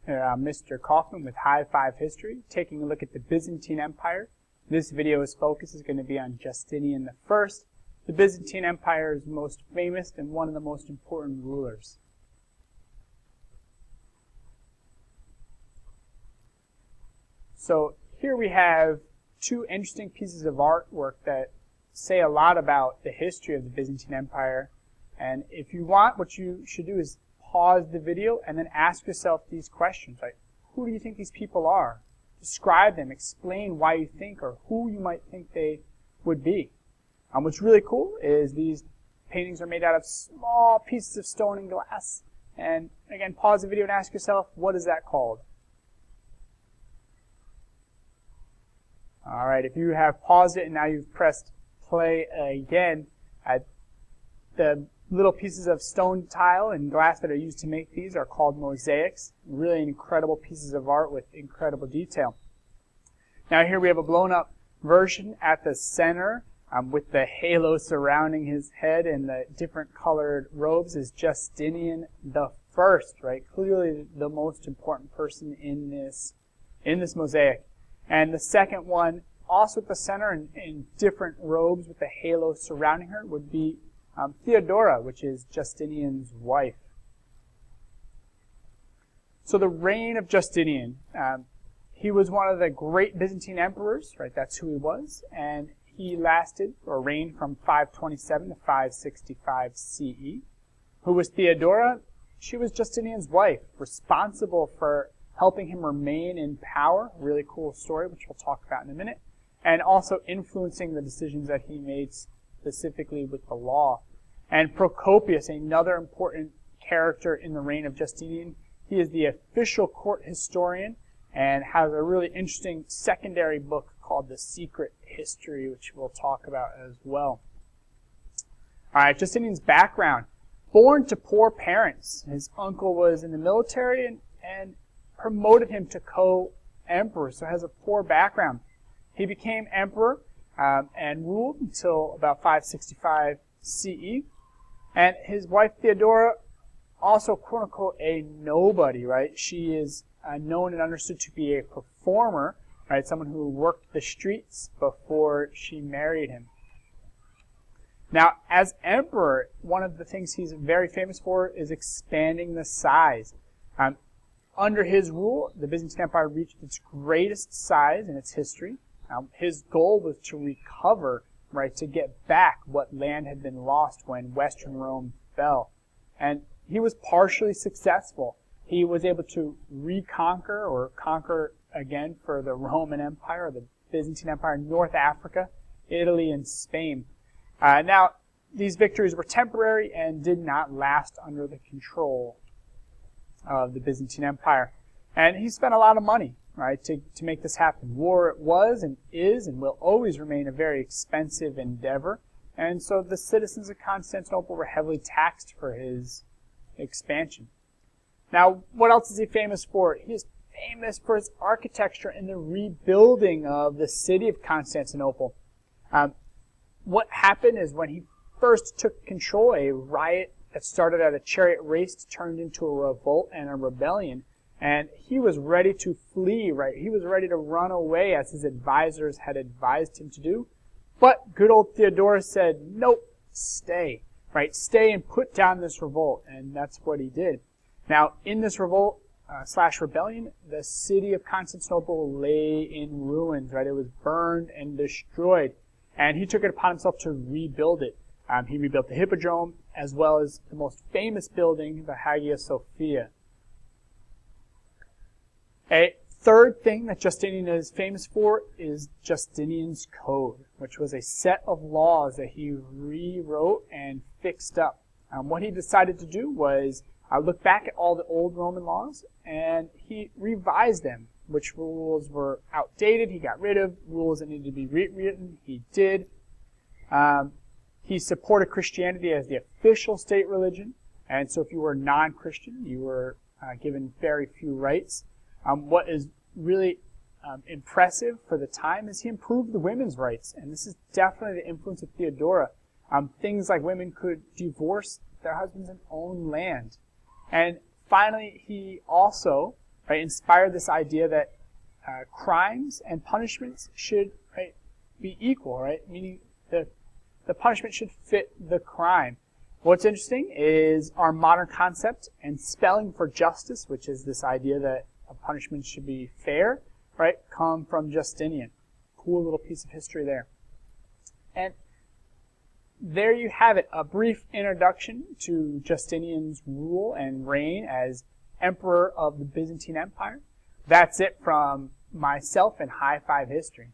Mr. Kaufman with High Five History, taking a look at the Byzantine Empire. This video's focus is going to be on Justinian I, the Byzantine Empire's most famous and one of the most important rulers. So here we have two interesting pieces of artwork that say a lot about the history of the Byzantine Empire. And if you want, what you should do is pause the video and then ask yourself these questions. Like, who do you think these people are? Describe them, explain why you think or who you might think they would be. What's really cool is these paintings are made out of small pieces of stone and glass. And again, pause the video and ask yourself, what is that called? Alright, if you have paused it and now you've pressed play again, the little pieces of stone tile and glass that are used to make these are called mosaics. Really incredible pieces of art with incredible detail. Now here we have a blown up version at the center with the halo surrounding his head and the different colored robes is Justinian the First, right? Clearly the most important person in this mosaic. And the second one, also at the center in different robes with the halo surrounding her, would be Theodora, which is Justinian's wife. So the reign of Justinian, he was one of the great Byzantine emperors, right? That's who he was. And he lasted or reigned from 527 to 565 CE. Who was Theodora? She was Justinian's wife, responsible for helping him remain in power. Really cool story, which we'll talk about in a minute. And also influencing the decisions that he made specifically with the law. And Procopius, another important character in the reign of Justinian, he is the official court historian and has a really interesting secondary book called The Secret History, which we'll talk about as well. Alright, Justinian's background. Born to poor parents. His uncle was in the military and promoted him to co-emperor, so has a poor background. He became emperor and ruled until about 565 CE. And his wife Theodora, also quote-unquote a nobody, right? She is known and understood to be a performer, right? Someone who worked the streets before she married him. Now, as emperor, one of the things he's very famous for is expanding the size. Under his rule, the Byzantine Empire reached its greatest size in its history. His goal was to recover, right, to get back what land had been lost when Western Rome fell. And he was partially successful. He was able to reconquer or conquer again for the Roman Empire, the Byzantine Empire, North Africa, Italy, and Spain. Now, these victories were temporary and did not last under the control of the Byzantine Empire. And he spent a lot of money, right, to make this happen. War was and is and will always remain a very expensive endeavor. And so the citizens of Constantinople were heavily taxed for his expansion. Now, what else is he famous for? He is famous for his architecture and the rebuilding of the city of Constantinople. What happened is when he first took control, a riot that started at a chariot race turned into a revolt and a rebellion. And he was ready to flee, right? He was ready to run away as his advisors had advised him to do. But good old Theodora said, nope, stay, right? Stay and put down this revolt. And that's what he did. Now, in this revolt / rebellion, the city of Constantinople lay in ruins, right? It was burned and destroyed. And he took it upon himself to rebuild it. He rebuilt the Hippodrome as well as the most famous building, the Hagia Sophia. A third thing that Justinian is famous for is Justinian's Code, which was a set of laws that he rewrote and fixed up. What he decided to do was look back at all the old Roman laws, and he revised them. Which rules were outdated, he got rid of. Rules that needed to be rewritten, he did. He supported Christianity as the official state religion, and so if you were non-Christian, you were given very few rights. What is really impressive for the time is he improved the women's rights, and this is definitely the influence of Theodora. Things like women could divorce their husbands and own land. And finally, he also right, inspired this idea that crimes and punishments should, right, be equal, right? Meaning the punishment should fit the crime. What's interesting is our modern concept and spelling for justice, which is this idea that a punishment should be fair, right, come from Justinian. Cool little piece of history there. And there you have it, a brief introduction to Justinian's rule and reign as emperor of the Byzantine Empire. That's it from myself and High Five History.